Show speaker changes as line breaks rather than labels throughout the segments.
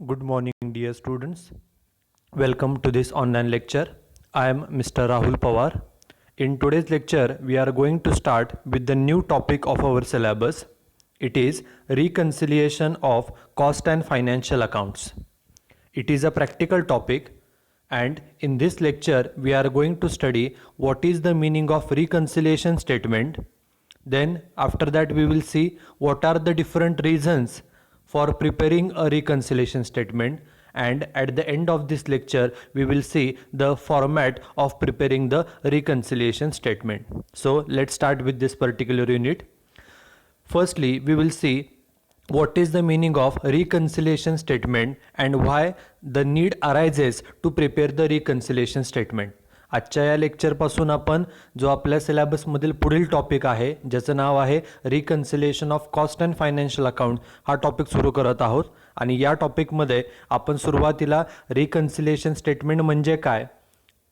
Good morning, dear students. Welcome to this online lecture. I am Mr. Rahul Pawar. In today's lecture, we are going to start with the new topic of our syllabus. It is reconciliation of cost and financial accounts. It is a practical topic, and in this lecture, we are going to study what is the meaning of reconciliation statement. Then, after that, we will see what are the different reasons for preparing a reconciliation statement, and at the end of this lecture we will see the format of preparing the reconciliation statement. So let's start with this particular unit. Firstly, we will see what is the meaning of reconciliation statement and why the need arises to prepare the reconciliation statement. आजच्या या लेक्चरपासून आपण जो आपल्या सिलेबसमधील पुढील topic आहे ज्याचं नाव आहे reconciliation of cost and financial account हा टॉपिक सुरू करत आहोत. आणि या टॉपिकमध्ये आपण सुरुवातीला रिकन्सिलिएशन स्टेटमेंट म्हणजे काय,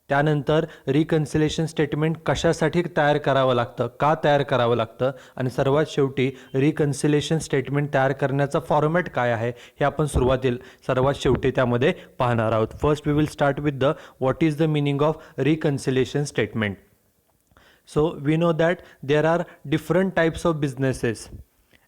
त्यानंतर रिकन्सिलिएशन स्टेटमेंट कशासाठी तयार करावं लागतं, का तयार करावं लागतं, आणि सर्वात शेवटी रिकन्सिलिएशन स्टेटमेंट तयार करण्याचा फॉर्मॅट काय आहे हे आपण सर्वात शेवटी त्यामध्ये पाहणार आहोत. First we will start with the what is the meaning of reconciliation statement. So we know that there are different types of businesses,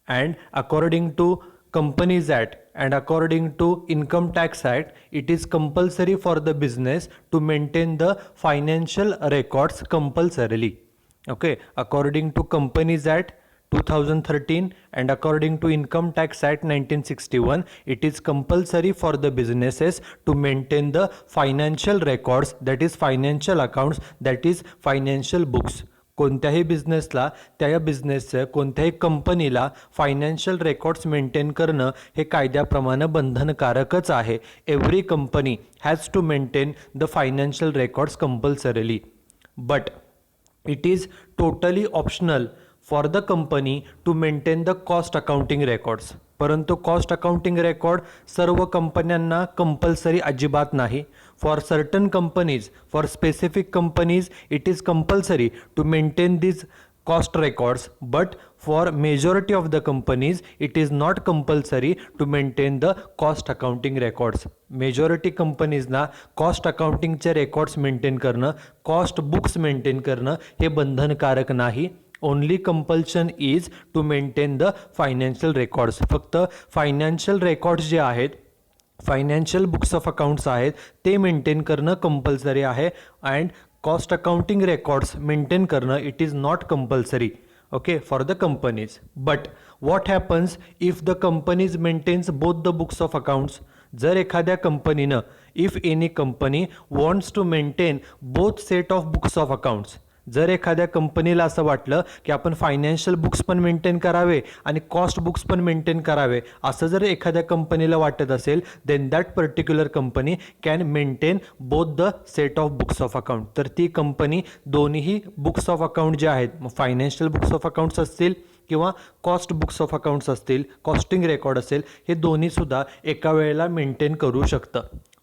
and according to Companies Act and according to Income Tax Act, it is compulsory for the business to maintain the financial records compulsorily. Okay, according to Companies Act 2013 and according to Income Tax Act 1961, it is compulsory for the businesses to maintain the financial records, that is financial accounts, that is financial books. कोणत्याही बिझनेसला, त्या बिझनेसचं कोणत्याही कंपनीला financial records maintain करणं हे कायद्याप्रमाणे बंधनकारकच आहे. Every company has to maintain the financial records compulsorily, but it is totally optional for the company to maintain the cost accounting records. परंतु कॉस्ट अकाउंटिंग रेकॉर्ड सर्व कंपन्यांना कंपल्सरी अजिबात नाही. For certain companies, for specific companies it is compulsory to maintain these cost records, but for majority of the companies it is not compulsory to maintain the cost accounting records. Majority companies ना cost accounting चे records maintain करणं, cost books maintain करणं हे बंधनकारक नाही. Only compulsion is to maintain the financial records. फक्त financial records जे आहेत, फायनान्शियल बुक्स ऑफ अकाउंट्स आहेत ते मेंटेन करणं कंपल्सरी आहे. And cost accounting records maintain करणं it is not compulsory, okay, for the companies. But what happens if the companies maintains both the books of accounts. जर एखाद्या कंपनीनं, if any company wants to maintain both set of books of accounts, जर एखाद्या कंपनीला असं वाटलं की आपण फायनान्शियल बुक्स पण मेंटेन करावे आणि कॉस्ट बुक्स पण मेंटेन करावे, असं जर एखाद्या कंपनीला वाटत असेल, then that particular company can maintain both the set of books of account. तर ती कंपनी दोन्हीही बुक्स ऑफ अकाउंट जे आहेत, मग फायनान्शियल बुक्स ऑफ अकाउंट्स असतील किंवा कॉस्ट बुक्स ऑफ अकाउंट्स असतील, कॉस्टिंग रेकॉर्ड असेल, हे दोन्हीसुद्धा एका वेळेला मेंटेन करू शकतं.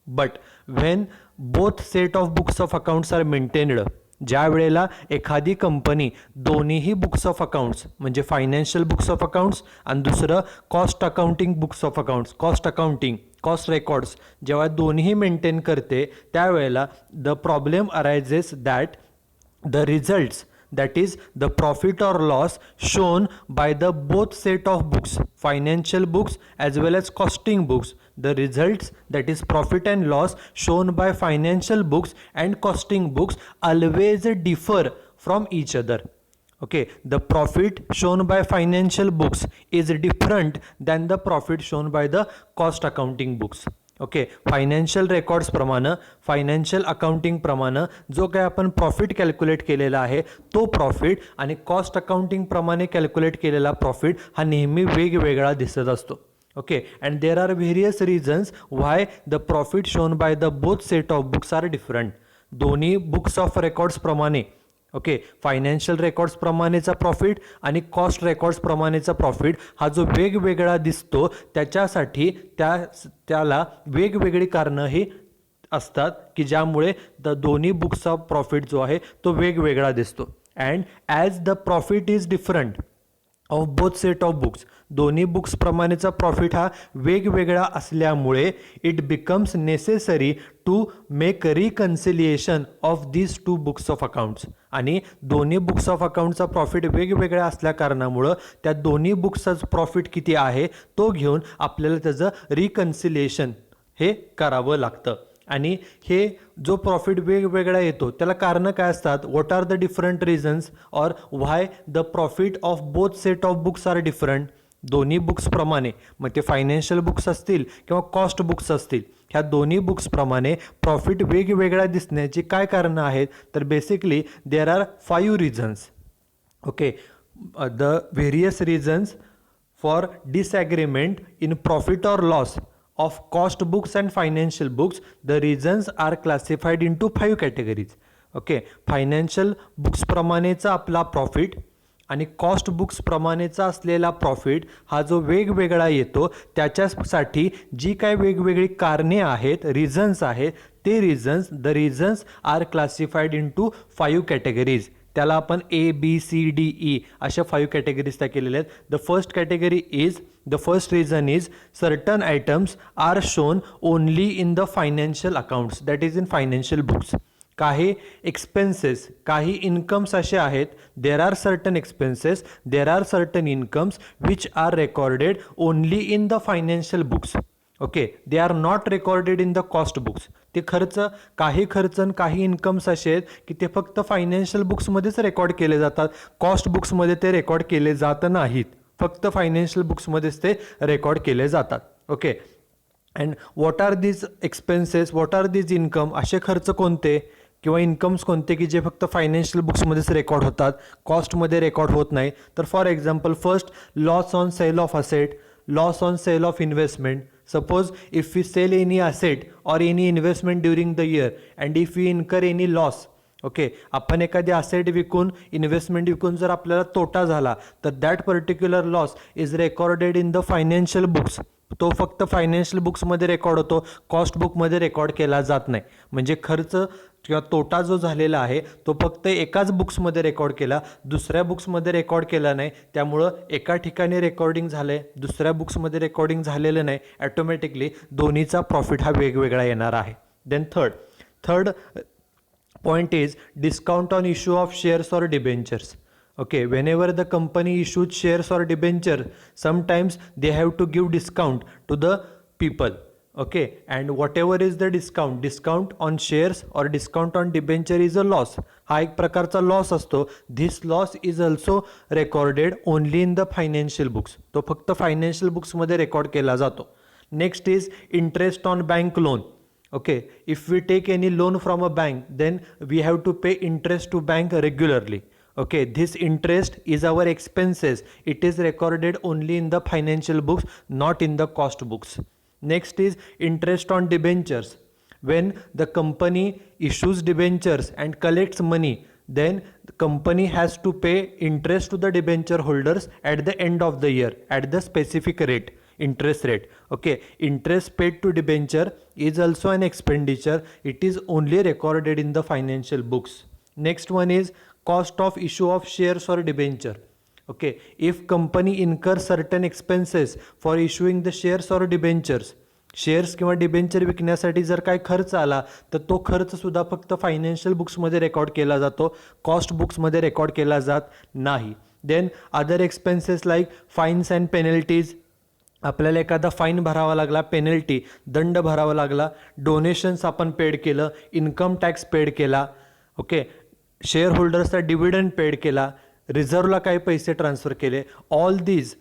But when both set of books of accounts are maintained, ज्या वेळेला एखादी कंपनी दोन्हीही बुक्स ऑफ अकाउंट्स म्हणजे फायनान्शियल बुक्स ऑफ अकाउंट्स आणि दुसरं cost accounting books of accounts, cost accounting, cost records जेव्हा दोन्ही मेंटेन करते, त्यावेळेला the problem arises that the results, that is the profit or loss shown by the both set of books, financial books as well as costing books, the results, that is profit and loss shown by financial books and costing books always differ from each other. Okay, the profit shown by financial books is different than the profit shown by the cost accounting books. Okay, financial records प्रमाणे, financial accounting प्रमाणे जो काय आपण profit calculate केलेला आहे तो profit आणि cost accounting प्रमाणे कॅल्क्युलेट केलेला प्रॉफिट हा नेहमी वेगवेगळा दिसत असतो. Okay, and there are various reasons why the profit shown by the both set of books are different. दोन्ही बुक्स ऑफ रेकॉर्ड्स प्रमाणे, ओके, फायनान्शियल रेकॉर्ड्स प्रमाणेचा प्रॉफिट आणि कॉस्ट रेकॉर्ड्स प्रमाणेचा प्रॉफिट हा जो वेगवेगळा दिसतो, त्याच्यासाठी त्याला वेगवेगळी कारणं ही असतात की ज्यामुळे द दोन्ही बुक्स ऑफ प्रॉफिट जो आहे तो वेगवेगळा दिसतो. And as the profit is different, of both set of books, दोन्ही बुक्स प्रमाणेचा प्रॉफिट हा वेगवेगळा असल्यामुळे it becomes necessary to make reconciliation of these two books of accounts. आणि दोन्ही बुक्स ऑफ अकाउंटचा प्रॉफिट वेगवेगळा असल्या कारणामुळं त्या दोन्ही बुक्सचं प्रॉफिट किती आहे तो घेऊन आपल्याला त्याचं रिकन्सिलिएशन हे करावं लागतं. आणि हे जो प्रॉफिट वेगवेगळा येतो त्याला कारणं काय असतात, what are the different reasons or why the profit of both set of books are different. दोन्ही बुक्सप्रमाणे, मग ते फायनान्शियल बुक्स असतील किंवा कॉस्ट बुक्स असतील, ह्या दोन्ही बुक्सप्रमाणे प्रॉफिट वेगवेगळा दिसण्याची काय कारणं आहेत, तर basically there are 5 reasons. Okay, the various reasons for disagreement in profit or loss of cost books and financial books. The reasons are classified into 5 categories. ओके, फायनान्शियल बुक्स प्रमाणेचा आपला प्रॉफिट आणि कॉस्ट बुक्स प्रमाणेचा असलेला profit हा जो वेगवेगळा येतो त्याच्यासाठी जी काय वेगवेगळी कारणे आहेत, रिझन्स आहेत, ते reasons are classified into 5 categories. त्याला आपण ABCDE अशा 5 कॅटेगरीज त्या केलेल्या आहेत. The first category is, the first reason is certain items are shown only in the financial accounts, that is in financial books. काही एक्सपेन्सेस, काही इन्कम्स असे आहेत, there are certain expenses, there are certain incomes which are recorded only in the financial books. Okay, they are not recorded in the cost books. ते काही खर्च आणि काही incomes असे आहेत की ते फक्त फायनान्शियल बुक्समध्येच रेकॉर्ड केले जातात, कॉस्ट बुक्समध्ये ते रेकॉर्ड केले जात नाहीत, फक्त फायनान्शियल बुक्समध्येच ते रेकॉर्ड केले जातात. Okay, and what are these expenses, what are these income, असे खर्च कोणते किंवा इन्कम्स कोणते की जे फक्त फायनान्शियल बुक्समध्येच रेकॉर्ड होतात, कॉस्टमध्ये रेकॉर्ड होत नाही. तर for example, first, loss on sale of asset, loss on sale of investment. Suppose if we sell any asset or any investment during the year and if we incur any loss, okay, आपण एखादी asset विकून, investment विकून जर आपल्याला तोटा झाला तर that particular loss is recorded in the financial books. तो फक्त फायनान्शियल बुक्समध्ये रेकॉर्ड होतो, कॉस्ट बुकमध्ये रेकॉर्ड केला जात नाही. म्हणजे खर्च किंवा तोटा जो झालेला आहे तो फक्त एकाच बुक्समध्ये रेकॉर्ड केला, दुसऱ्या बुक्समध्ये रेकॉर्ड केला नाही. त्यामुळं एका ठिकाणी रेकॉर्डिंग झालं आहे, दुसऱ्या बुक्समध्ये रेकॉर्डिंग झालेलं नाही, ॲटोमॅटिकली दोन्हीचा प्रॉफिट हा वेगवेगळा येणार आहे. Then third point is discount on issue of shares or debentures. Okay, whenever the company issues shares or debenture, sometimes they have to give discount to the people. Okay, and whatever is the discount on shares or discount on debenture is a loss. हा एक प्रकारचा loss असतो. This loss is also recorded only in the financial books. तो फक्त financial बुक्समध्ये record केला जातो. Next is interest on bank loan. Okay, if we take any loan from a bank, then we have to pay interest to bank regularly. Okay, this interest is our expenses. It is recorded only in the financial books, not in the cost books. Next is interest on debentures. When the company issues debentures and collects money, then the company has to pay interest to the debenture holders at the end of the year at the specific rate. Interest rate. Okay, interest paid to debenture is also an expenditure. It is only recorded in the financial books. Next one is cost of issue of shares or debenture. Okay, if company incurs certain expenses for issuing the shares or debentures, shares किंवा debenture विकण्यासाठी जर काय खर्च आला तर तो खर्च सुद्धा फक्त फायनान्शियल बुक्समध्ये रेकॉर्ड केला जातो, कॉस्ट बुक्समध्ये रेकॉर्ड केला जात नाही. Then other expenses like fines and penalties. आपल्याला एखादा फाईन भरावा लागला, पेनल्टी, दंड भरावा लागला, डोनेशन्स आपण पेड केलं, इन्कम टॅक्स पेड केला, ओके, शेअर होल्डर्सचा डिव्हिडंड पेड केला, रिझर्वला काही पैसे ट्रान्सफर केले, all these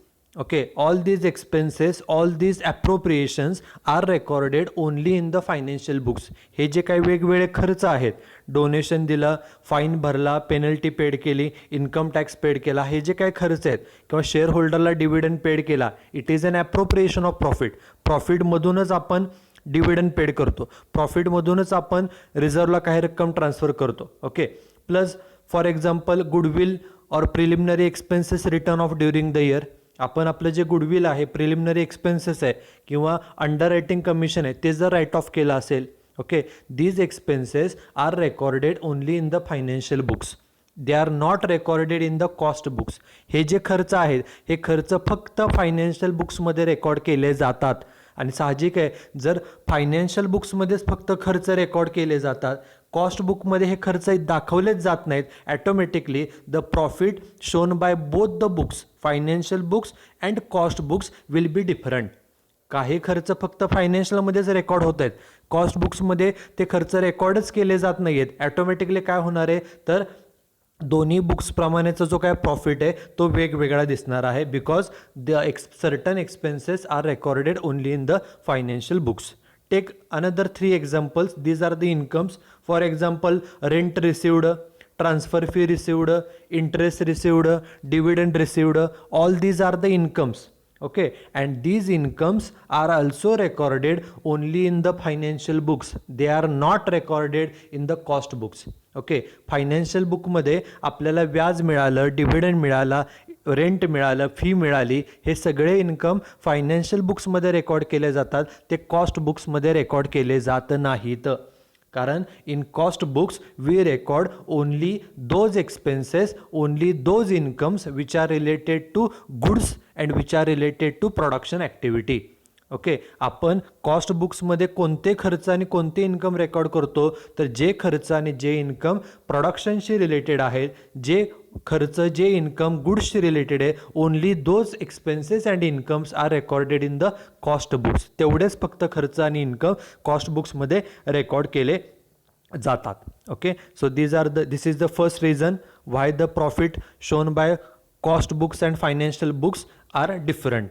expenses, all these appropriations are recorded only in the financial books. हे जे काही वेगवेगळे खर्च आहेत, डोनेशन दिलं, फाईन भरला, पेनल्टी पेड केली, इन्कम टॅक्स पेड केला, हे जे काही खर्च आहेत किंवा शेअर होल्डरला डिव्हिडंड पेड केला, it is an appropriation of profit. प्रॉफिटमधूनच आपण डिव्हिडंड पेड करतो, प्रॉफिटमधूनच आपण रिझर्वला काही रक्कम ट्रान्सफर करतो. Okay, plus for example goodwill or preliminary expenses return of during the year. आपण आपलं जे गुडविल आहे, प्रिलिमिनरी एक्सपेन्सेस आहे किंवा अंडर रायटिंग कमिशन आहे, ते जर राईट ऑफ केलं असेल, okay, these expenses are recorded only in the financial books. They are not recorded in the cost books. हे जे खर्च आहेत हे खर्च फक्त फायनान्शियल बुक्समध्ये रेकॉर्ड केले जातात. आणि साहजिक आहे, जर फायनान्शियल बुक्समध्येच फक्त खर्च रेकॉर्ड केले जातात, कॉस्ट बुकमध्ये हे खर्च दाखवलेच जात नाहीत, automatically the profit shown by both the books, financial books and cost books will be different. काही खर्च फक्त फायनान्शियलमध्येच रेकॉर्ड होत आहेत, कॉस्ट बुक्समध्ये ते खर्च रेकॉर्डच केले जात नाही आहेत. ॲटोमॅटिकली काय होणार आहे, तर दोन्ही बुक्सप्रमाणेचा जो काय प्रॉफिट आहे तो वेगवेगळा दिसणार आहे, because the certain expenses are recorded only in the financial books. Take another 3 examples. These are the incomes. For example, rent received, transfer fee received, interest received, dividend received. All these are the incomes. Okay, and these incomes are also recorded only in the financial books. They are not recorded in the cost books. Okay, financial बुकमध्ये आपल्याला व्याज मिळालं, dividend मिळाला, rent मिळालं, fee मिळाली, हे सगळे income financial बुक्समध्ये record केले जातात, ते कॉस्ट बुक्समध्ये रेकॉर्ड केले जात नाहीत. कारण in cost books we record only those expenses, only those incomes which are related to goods and which are related to production activity. Okay, आपण कॉस्ट बुक्समध्ये कोणते खर्च आणि कोणते इन्कम रेकॉर्ड करतो, तर जे खर्च आणि जे इन्कम प्रोडक्शनशी रिलेटेड आहेत, जे खर्च जे इन्कम गुड्सशी रिलेटेड आहे, only those expenses and incomes are recorded in the cost books. तेवढेच फक्त खर्च आणि इन्कम कॉस्ट बुक्समध्ये रेकॉर्ड केले जातात. Okay, so this is the first reason why the profit shown by cost books and financial books are different.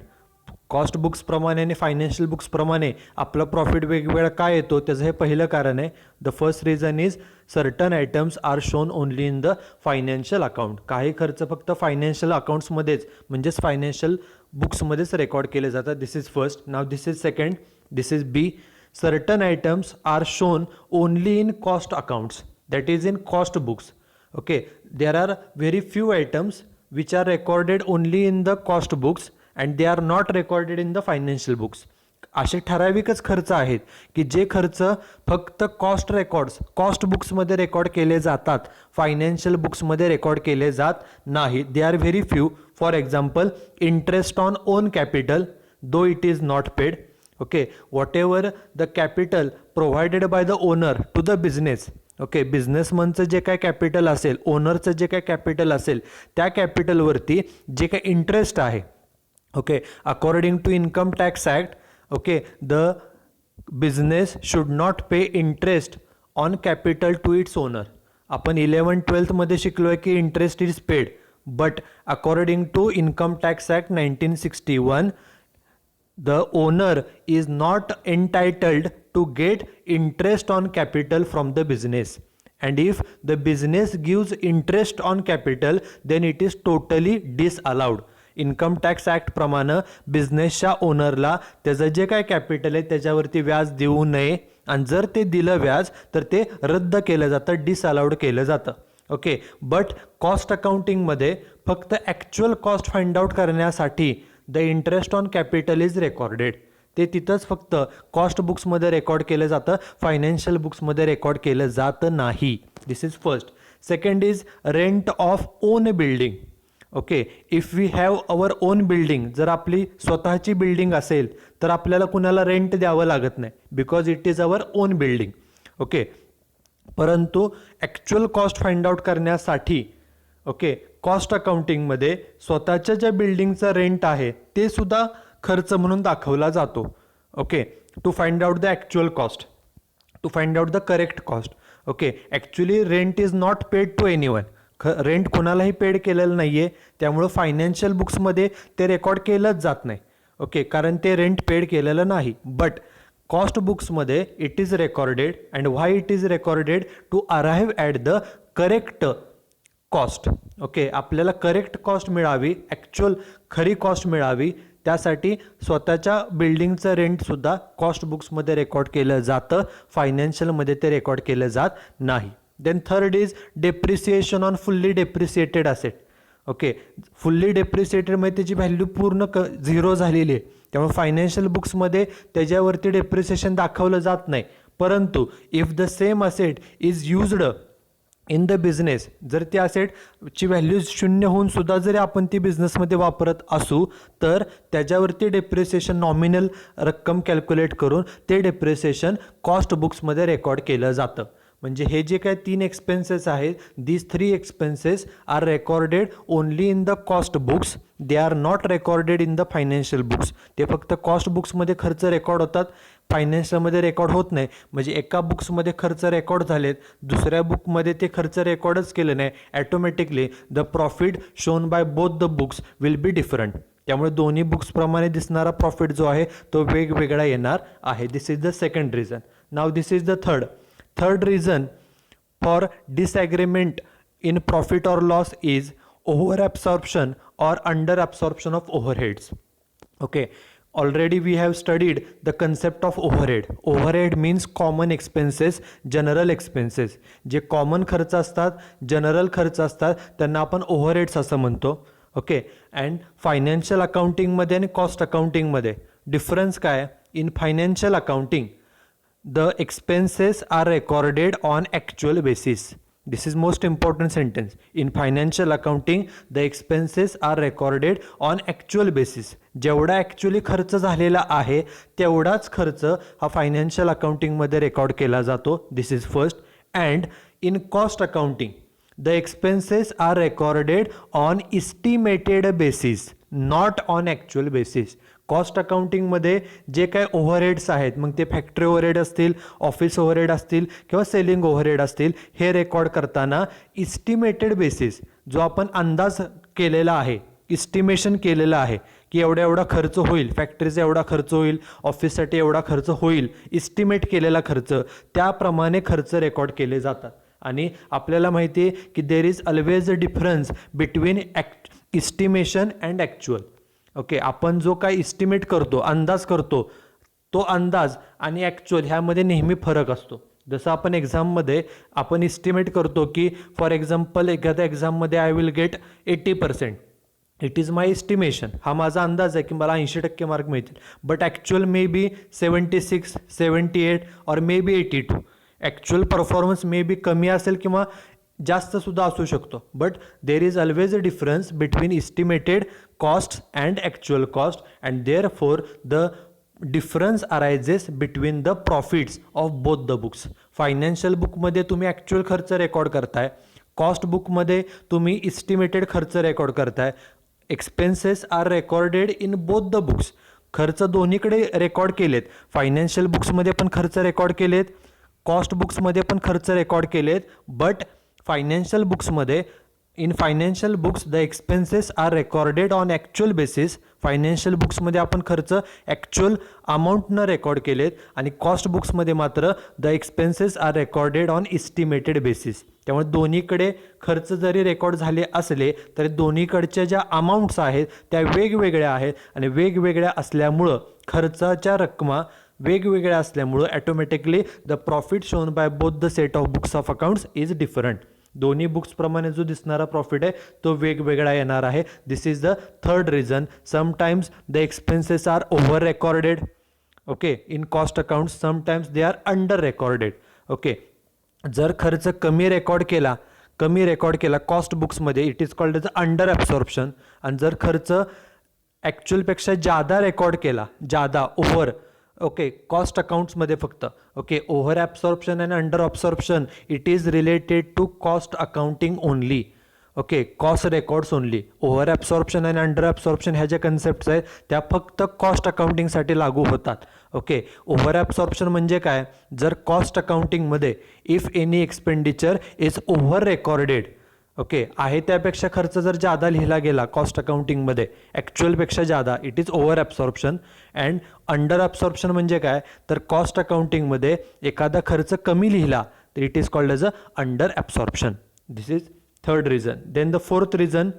Cost बुक्सप्रमाणे आणि financial बुक्सप्रमाणे आपलं profit वेगवेगळा काय येतो, त्याचं हे पहिलं कारण आहे. The first reason is certain items are shown only in the financial account. काही खर्च फक्त फायनान्शियल अकाउंट्समध्येच म्हणजेच फायनान्शियल बुक्समध्येच रेकॉर्ड केले जातात. This is first. Now this is second. This is B. Certain items are shown only in cost accounts, that is in cost books. Okay, there are very few items which are recorded only in the cost books and they are not recorded in the financial books. असे ठराविकच खर्च आहेत की जे खर्च फक्त cost बुक्समध्ये record केले जातात, फायनान्शियल बुक्समध्ये रेकॉर्ड केले जात नाही. They are very few. For example, interest on own capital though it is not paid. Okay, whatever the capital provided by the owner to the business. Okay, बिझनेसमनचं जे काय capital असेल, ओनरचं जे काय capital असेल, त्या कॅपिटलवरती जे काय इंटरेस्ट आहे, okay, according to income tax act, okay, the business should not pay interest on capital to its owner. आपण 11th-12th मध्ये शिकलोय की interest is paid, but according to income tax act 1961 the owner is not entitled to get interest on capital from the business, and if the business gives interest on capital then it is totally disallowed. Income tax act प्रमाणे बिझनेसच्या ओनरला त्याचं जे काय capital आहे त्याच्यावरती व्याज देऊ नये, आणि जर ते दिलं व्याज तर ते रद्द केलं जातं, डिसअलाउड केलं जातं. ओके, बट कॉस्ट अकाउंटिंगमध्ये फक्त ॲक्च्युअल कॉस्ट फाइंड आउट करण्यासाठी the interest on capital is recorded. ते तिथंच फक्त कॉस्ट बुक्समध्ये रेकॉर्ड केलं जातं, फायनान्शियल बुक्समध्ये रेकॉर्ड केलं जात नाही. This is first. Second is rent of own building. Okay, if we have our own building, जर आपली स्वतःची बिल्डिंग असेल तर आपल्याला कुणाला रेंट द्यावं लागत नाही, because it is our own building. Okay, परंतु ॲक्च्युअल कॉस्ट फाइंड आउट करण्यासाठी ओके कॉस्ट अकाउंटिंगमध्ये स्वतःच्या ज्या बिल्डिंगचा रेंट आहे ते सुद्धा खर्च म्हणून दाखवला जातो. Okay, to find out the actual cost, to find out the correct cost. Okay, actually rent is not paid to anyone. Rent कोणालाही पेड केलेलं नाही आहे, त्यामुळं फायनान्शियल बुक्समध्ये ते रेकॉर्ड केलंच जात नाही. ओके, कारण ते रेंट पेड केलेलं नाही. बट कॉस्ट बुक्समध्ये it is recorded, and why it is recorded, to arrive at the correct cost. Okay, आपल्याला करेक्ट कॉस्ट मिळावी, ॲक्च्युअल खरी कॉस्ट मिळावी, त्यासाठी स्वतःच्या बिल्डिंगचं रेंटसुद्धा कॉस्ट बुक्समध्ये रेकॉर्ड केलं जातं, फायनान्शियलमध्ये ते रेकॉर्ड केलं जात नाही. Then third is depreciation on fully depreciated asset. Okay, fully depreciated म्हणजे त्याची व्हॅल्यू पूर्ण झिरो झालेली आहे, त्यामुळे फायनान्शियल बुक्समध्ये त्याच्यावरती डेप्रिसिएशन दाखवलं जात नाही. परंतु if the same asset is used in the business जर ती असेटची व्हॅल्यू 0 होऊन सुद्धा जरी आपण ती बिझनेसमध्ये वापरत असू तर त्याच्यावरती डेप्रिसिएशन नॉमिनल रक्कम कॅल्क्युलेट करून ते डेप्रिसिएशन कॉस्ट बुक्समध्ये रेकॉर्ड केलं जातं. म्हणजे हे जे काय 3 एक्सपेन्सेस आहेत, these 3 expenses are recorded only in the cost books, they are not recorded in the financial books. ते फक्त कॉस्ट बुक्समध्ये खर्च रेकॉर्ड होतात, फायनान्शियलमध्ये रेकॉर्ड होत नाही. म्हणजे एका बुक्समध्ये खर्च रेकॉर्ड झालेत, दुसऱ्या बुकमध्ये ते खर्च रेकॉर्डच केले नाही, automatically the profit shown by both the books will be different. त्यामुळे दोन्ही बुक्सप्रमाणे दिसणारा प्रॉफिट जो आहे तो वेगवेगळा येणार आहे. This is the second reason. Now this is the third reason for disagreement in profit or loss is over absorption or under absorption of overheads. Okay, already we have studied the concept of overhead. Overhead means common expenses, general expenses. जे common खर्च असतात, general खर्च असतात त्यांना आपण overheads असं म्हणतो. Okay, and financial अकाउंटिंगमध्ये आणि कॉस्ट अकाउंटिंगमध्ये डिफरन्स काय? In financial accounting the expenses are recorded on actual basis. This is most important sentence. In financial accounting, the expenses are recorded on actual basis. जेवढा actually खर्च झालेला आहे तेवढाच खर्च हा फायनान्शियल अकाउंटिंगमध्ये रेकॉर्ड केला जातो. This is first. And in cost accounting the expenses are recorded on estimated basis, not on actual basis. Cost अकाउंटिंगमध्ये जे काय ओव्हरहेड्स आहेत, मग ते फॅक्टरी ओव्हरहेड असतील, ऑफिस ओव्हरहेड असतील किंवा सेलिंग ओव्हरहेड असतील, हे रेकॉर्ड करताना इस्टिमेटेड बेसिस, जो आपण अंदाज केलेला आहे, इस्टिमेशन केलेलं आहे की एवढा एवढा खर्च होईल, फॅक्टरीचा एवढा खर्च होईल, ऑफिससाठी एवढा खर्च होईल, इस्टिमेट केलेला खर्च, त्याप्रमाणे खर्च रेकॉर्ड केले जातात. आणि आपल्याला माहिती आहे की देर is always a difference between estimation and actual. Okay, आपण जो काय इस्टिमेट करतो, अंदाज करतो, तो अंदाज आणि ॲक्च्युअल ह्यामध्ये नेहमी फरक असतो. जसं आपण एक्झाममध्ये आपण इस्टिमेट करतो की फॉर एक्झाम्पल एखाद्या एक्झाममध्ये I will get 80%. It is my estimation, हा माझा अंदाज आहे की मला 80% मार्क मिळतील. बट ॲक्च्युअल मे बी 76, 78 और may be 82. Actual performance may be कमी असेल किंवा जास्त सुद्धा असू शकतो. But there is always a difference between estimated cost and actual cost, and therefore the difference arises between the profits of both the books. फायनान्शियल बुकमध्ये तुम्ही ॲक्च्युअल खर्च रेकॉर्ड करताय, कॉस्ट बुकमध्ये तुम्ही इस्टिमेटेड खर्च रेकॉर्ड करताय. Expenses are recorded in both the books. खर्च दोन्हीकडे रेकॉर्ड केलेत. फायनान्शियल बुक्समध्ये पण खर्च रेकॉर्ड केलेत, कॉस्ट बुक्समध्ये पण खर्च रेकॉर्ड केलेत. बट फायनान्शियल बुक्समध्ये, in financial books the expenses are recorded on actual basis. Financial बुक्समध्ये आपण खर्च ॲक्च्युअल अमाऊंटनं रेकॉर्ड केलेत आणि कॉस्ट बुक्समध्ये मात्र the expenses are recorded on estimated basis. त्यामुळे दोन्हीकडे खर्च जरी रेकॉर्ड झाले असले तरी दोन्हीकडच्या ज्या अमाऊंट्स आहेत त्या वेगवेगळ्या आहेत आणि वेगवेगळ्या असल्यामुळं खर्चाच्या रकमा वेगवेगळ्या असल्यामुळं automatically the profit shown by both the set of books of accounts is different. दोन्ही बुक्सप्रमाणे जो दिसणारा प्रॉफिट आहे तो वेगवेगळा येणार आहे. This is the third reason. Sometimes the expenses are over recorded. Okay, in cost accounts sometimes they are under recorded. Okay, जर खर्च कमी रेकॉर्ड केला कॉस्ट बुक्समध्ये, it is called as under absorption. आणि जर खर्च ॲक्च्युअलपेक्षा जादा रेकॉर्ड केला, जादा ओव्हर, ओके, कॉस्ट अकाउंट्समध्ये फक्त. Okay, over absorption and under absorption it is related to cost accounting only. Okay, cost records only. Over absorption आणि अंडर ॲब्सॉर्प्शन ह्या ज्या कन्सेप्ट्स आहेत त्या फक्त कॉस्ट अकाउंटिंगसाठी लागू होतात. ओके, ओव्हर ॲब्सॉर्प्शन म्हणजे काय? जर कॉस्ट अकाउंटिंगमध्ये if any expenditure is over recorded, okay, आहे त्यापेक्षा खर्च जर जादा लिहिला गेला कॉस्ट अकाउंटिंगमध्ये ॲक्च्युअलपेक्षा जादा, it is over absorption. And under absorption म्हणजे काय? तर कॉस्ट अकाउंटिंगमध्ये एखादा खर्च कमी लिहिला तर it is called as a under absorption. This is third reason. Then the fourth reason,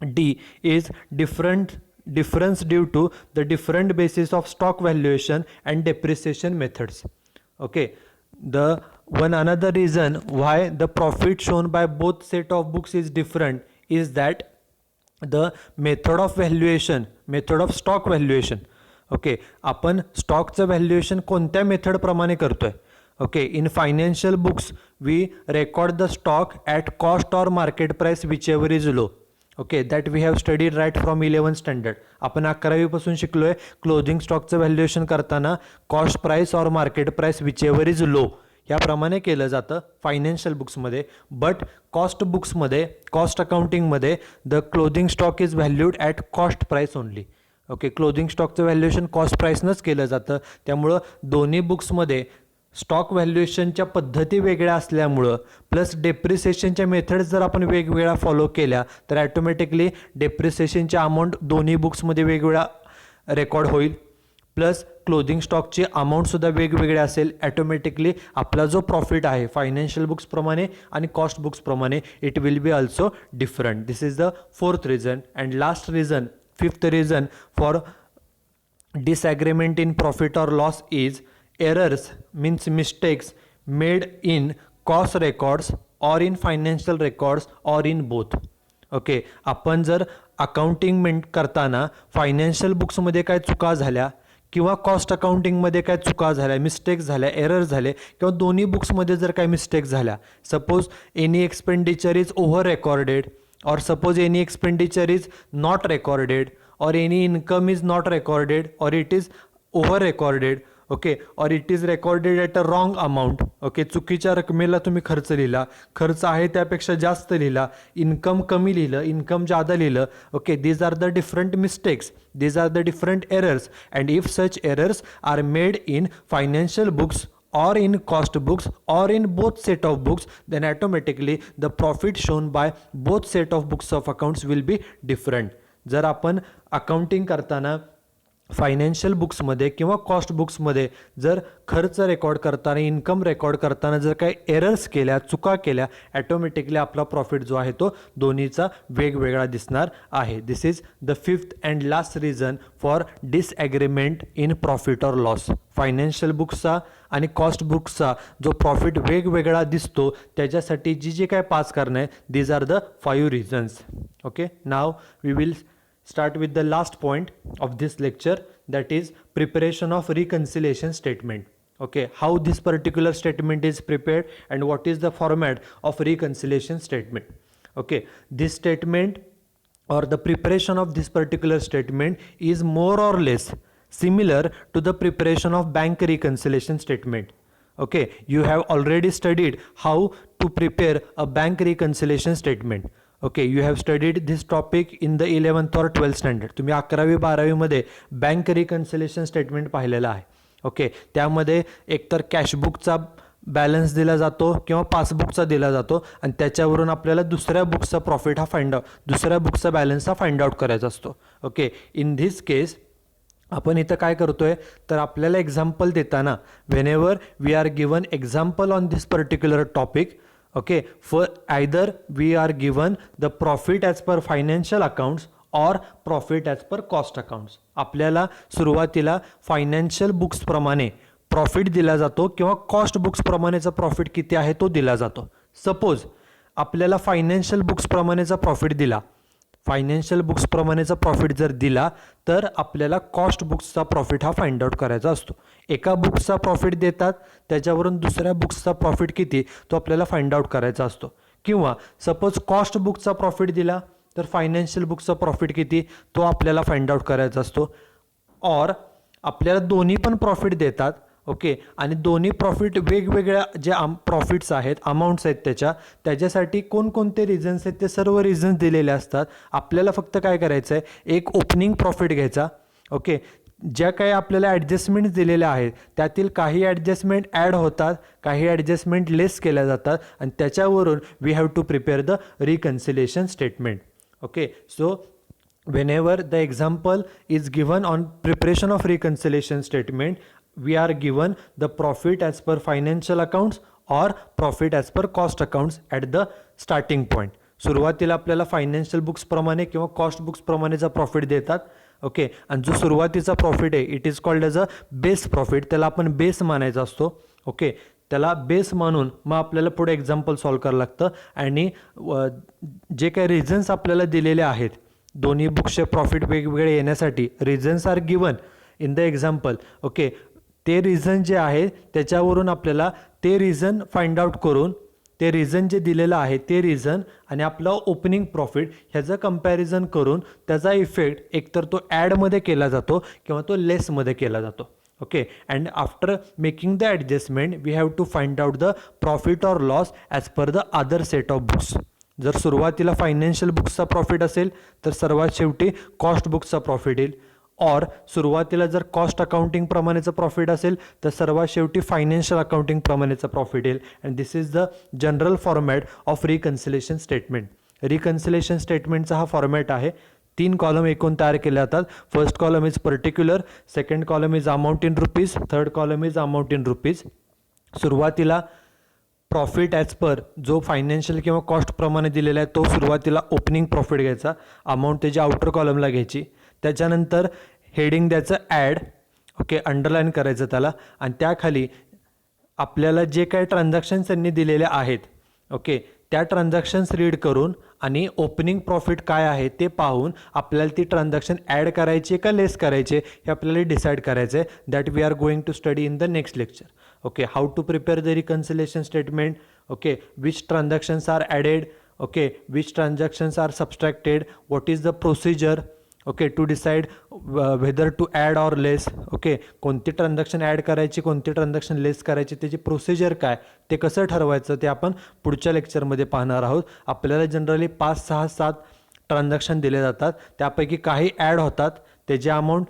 D, is difference due to the different basis of stock valuation and depreciation methods. Okay, the another reason why the profit shown by both set of books is different is that the method of stock valuation. Okay, आपण स्टॉकचं valuation कोणत्या मेथडप्रमाणे करतोय? Okay, in financial books we record the stock at cost or market price whichever is low. Okay, that we have studied right from 11th standard. आपण 11वीपासून शिकलोय closing स्टॉकचं valuation करताना cost price or market price whichever is low याप्रमाणे केलं जातं financial बुक्समध्ये. But cost बुक्समध्ये, कॉस्ट अकाउंटिंगमध्ये the closing stock is valued at cost price only. Okay, closing स्टॉकचं व्हॅल्युएशन कॉस्ट प्राईसनंच केलं जातं. त्यामुळं दोन्ही बुक्समध्ये स्टॉक व्हॅल्युएशनच्या पद्धती वेगळ्या असल्यामुळं प्लस डेप्रिसिएशनच्या मेथड्स जर आपण वेगवेगळ्या फॉलो केल्या तर ॲटोमॅटिकली डेप्रिसिएशनच्या अमाऊंट दोन्ही बुक्समध्ये वेगवेगळा रेकॉर्ड होईल. प्लस क्लोजिंग स्टॉकची अमाऊंटसुद्धा वेगवेगळे असेल. ॲटोमॅटिकली आपला जो प्रॉफिट आहे फायनान्शियल बुक्सप्रमाणे आणि कॉस्ट बुक्सप्रमाणे it will be also different. This is the fourth reason. And last reason, fifth reason for disagreement in profit or loss is errors, means mistakes made in cost records or in financial records or in both. Okay, आपण जर accounting करताना financial बुक्समध्ये काय चुका झाल्या किंवा cost अकाउंटिंगमध्ये काय चुका झाल्या, मिस्टेक्स झाल्या, एरर झाले किंवा दोन्ही बुक्समध्ये जर काय मिस्टेक्स झाल्या, suppose any expenditure is over recorded or suppose any expenditure is not recorded or any income is not recorded or it is over recorded. Okay, or it is recorded at a wrong amount. Okay, चुकीच्या रकमेला तुम्ही खर्च लिहिला, खर्च आहे त्यापेक्षा जास्त लिहिला, इन्कम कमी लिहिलं, इन्कम जादा लिहिलं. Okay, these are the different mistakes, these are the different errors. And if such errors are made in financial books or in cost books or in both set of books, then automatically the profit shown by both set of books of accounts will be different. जर आपण accounting करताना financial बुक्समध्ये किंवा cost बुक्समध्ये जर खर्च record करताना, income record करताना जर काही एरर्स केल्या, चुका केल्या, ॲटोमॅटिकली आपला प्रॉफिट जो आहे तो दोन्हीचा वेगवेगळा दिसणार आहे. This is the fifth and last reason for disagreement in profit or loss. Financial बुक्सचा आणि कॉस्ट बुक्सचा जो प्रॉफिट वेगवेगळा दिसतो त्याच्यासाठी जी काय पाच कारणं आहे, these are the 5 reasons. Okay, now we will start with the last point of this lecture, that is preparation of reconciliation statement. Okay, how this particular statement is prepared and what is the format of reconciliation statement. Okay, this statement or the preparation of this particular statement is more or less similar to the preparation of bank reconciliation statement. Okay, you have already studied how to prepare a bank reconciliation statement. Okay, you have studied this topic in the 11th और 12th standard. तुम्ही 11वी-12वीमध्ये bank reconciliation statement पाहिलेला आहे. Okay, त्यामध्ये एकतर कॅशबुकचा balance दिला जातो किंवा पासबुकचा दिला जातो आणि त्याच्यावरून आपल्याला दुसऱ्या बुकचा प्रॉफिट हा दुसऱ्या बुकचा बॅलन्स हा फाइंड आउट करायचा असतो. ओके, इन धिस केस आपण इथं काय करतोय तर आपल्याला एक्झाम्पल देताना whenever we are given example on this particular topic. Okay, for either we are given the profit as per financial accounts or profit as per cost accounts. आपल्याला सुरुवातीला financial books प्रमाणे प्रॉफिट दिला जातो किंवा cost books प्रमाणेचा profit किती आहे तो दिला जातो. सपोज आपल्याला फायनान्शियल बुक्स प्रमाणेचा प्रॉफिट दिला, फायनान्शियल बुक्सप्रमाणेचा प्रॉफिट जर दिला तर आपल्याला कॉस्ट बुक्सचा प्रॉफिट हा फाइंड आउट करायचा असतो. एका बुक्सचा प्रॉफिट देतात, त्याच्यावरून दुसऱ्या बुक्सचा प्रॉफिट किती तो आपल्याला फाइंड आउट करायचा असतो. किंवा सपोज कॉस्ट बुकचा प्रॉफिट दिला तर फायनान्शियल बुकचा प्रॉफिट किती तो आपल्याला फाइंड आउट करायचा असतो. और आपल्याला दोन्ही पण प्रॉफिट देतात. ओके, आणि दोन्ही प्रॉफिट वेगवेगळ्या जे प्रॉफिट्स आहेत, अमाऊंट्स आहेत त्याच्यासाठी कोणकोणते रिझन्स आहेत ते सर्व रिझन्स दिलेले असतात. आपल्याला फक्त काय करायचं आहे, एक ओपनिंग प्रॉफिट घ्यायचा. ओके, ज्या काही आपल्याला ॲडजस्टमेंट्स दिलेल्या आहेत त्यातील काही ॲडजस्टमेंट ॲड होतात, काही ॲडजस्टमेंट लेस केल्या जातात आणि त्याच्यावरून we have to prepare the reconciliation statement. Okay, so whenever the example is given on preparation of reconciliation statement, we are given the profit as per financial accounts or profit as per cost accounts at the starting point. सुरुवातीला आपल्याला financial books प्रमाणे किंवा cost books प्रमाणेचा profit देतात. Okay, आणि जो सुरुवातीचा profit आहे it is called as a base profit. त्याला आपण बेस मानायचा असतो. ओके, त्याला बेस मानून मग आपल्याला पुढे एक्झाम्पल सॉल्व करावं लागतं आणि जे काही रिझन्स आपल्याला दिलेले आहेत दोन्ही बुक्सचे प्रॉफिट वेगवेगळे येण्यासाठी reasons are given in the example. Okay, ते रिझन जे आहे त्याच्यावरून आपल्याला ते रिझन फाइंड आउट करून ते रिझन जे दिलेलं आहे ते रिझन आणि आपलं ओपनिंग प्रॉफिट ह्याचं कंपॅरिझन करून त्याचा इफेक्ट एकतर तो ॲडमध्ये केला जातो किंवा तो लेसमध्ये केला जातो. Okay, and after making the adjustment we have to find out the profit or loss as per the other set of books. जर सुरुवातीला फायनान्शियल बुक्सचा प्रॉफिट असेल तर सर्वात शेवटी कॉस्ट बुक्सचा प्रॉफिट येईल. और सुरुवातीला जर कॉस्ट अकाउंटिंग प्रमाणेचं प्रॉफिट असेल तर सर्वात शेवटी फायनान्शियल अकाउंटिंग प्रमाणेचं प्रॉफिट येईल. And this is the general format of reconciliation statement. Reconciliation स्टेटमेंटचा हा फॉर्मॅट आहे. 3 कॉलम एकूण तयार केले जातात. First column is particular, second column is amount in rupees, third column is amount in rupees. सुरुवातीला प्रॉफिट ॲज पर जो financial किंवा कॉस्ट प्रमाणे दिलेला आहे तो सुरुवातीला ओपनिंग प्रॉफिट घ्यायचा, अमाऊंट त्याची आउटर कॉलमला घ्यायची. त्याच्यानंतर हेडिंग द्यायचं ॲड, ओके, अंडरलाईन करायचं त्याला, आणि त्याखाली आपल्याला जे काही ट्रान्झॅक्शन्स त्यांनी दिलेले आहेत, ओके, त्या ट्रान्झॅक्शन्स रीड करून आणि ओपनिंग प्रॉफिट काय आहे ते पाहून आपल्याला ती ट्रान्झॅक्शन ॲड करायची का लेस करायचे हे आपल्याला डिसाईड करायचं आहे. That we are going to study in the next lecture. Okay, how to prepare the reconciliation statement, okay, which transactions are added, okay, which transactions are subtracted, what is the procedure, okay, to decide whether to add or less. Okay, कोणती transaction add करायची कोणती transaction लेस करायची त्याची procedure काय ते कसं ठरवायचं ते आपण पुढच्या लेक्चरमध्ये पाहणार आहोत. आपल्याला जनरली 5, 6, 7 ट्रान्झॅक्शन दिले जातात. त्यापैकी काही ॲड होतात त्याची अमाऊंट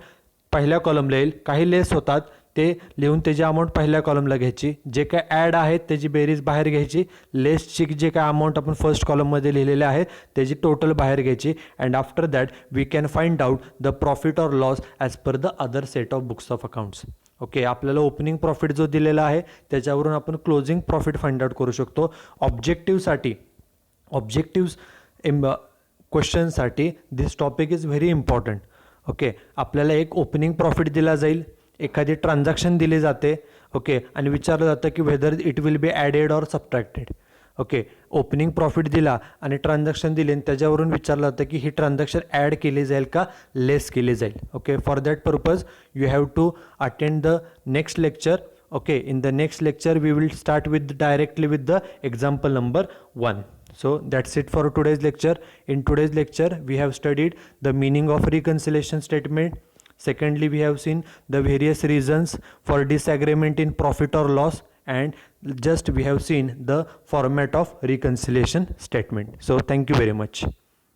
पहिल्या कॉलमला येईल, काही लेस होतात ते लिहून त्याची अमाऊंट पहिल्या कॉलमला घ्यायची, जे काय ॲड आहेत त्याची बेरीज बाहेर घ्यायची, लेसची जे काय अमाऊंट आपण फर्स्ट कॉलममध्ये लिहिलेले आहे त्याची टोटल बाहेर घ्यायची. And after that we can find out the profit or loss as per the other set of books of accounts. Okay, आपल्याला ओपनिंग प्रॉफिट जो दिलेला आहे त्याच्यावरून आपण क्लोजिंग प्रॉफिट फाइंड आउट करू शकतो. ऑब्जेक्टिव्स क्वेश्चनसाठी this topic is very important. Okay, आपल्याला एक ओपनिंग प्रॉफिट दिला जाईल, एखादी ट्रान्झॅक्शन दिली जाते, ओके, आणि विचारलं जातं की whether it will be added or subtracted. Okay, opening profit दिला आणि ट्रान्झॅक्शन दिली आणि त्याच्यावरून विचारलं जातं की ही ट्रान्झॅक्शन ॲड केली जाईल का लेस केली जाईल. Okay, for that purpose you have to attend the next lecture. Okay, in the next lecture we will start directly with the example number 1. So that's it for today's lecture. In today's lecture we have studied the meaning of reconciliation statement. Secondly, we have seen the various reasons for disagreement in profit or loss, and just we have seen the format of reconciliation statement. So thank you very much.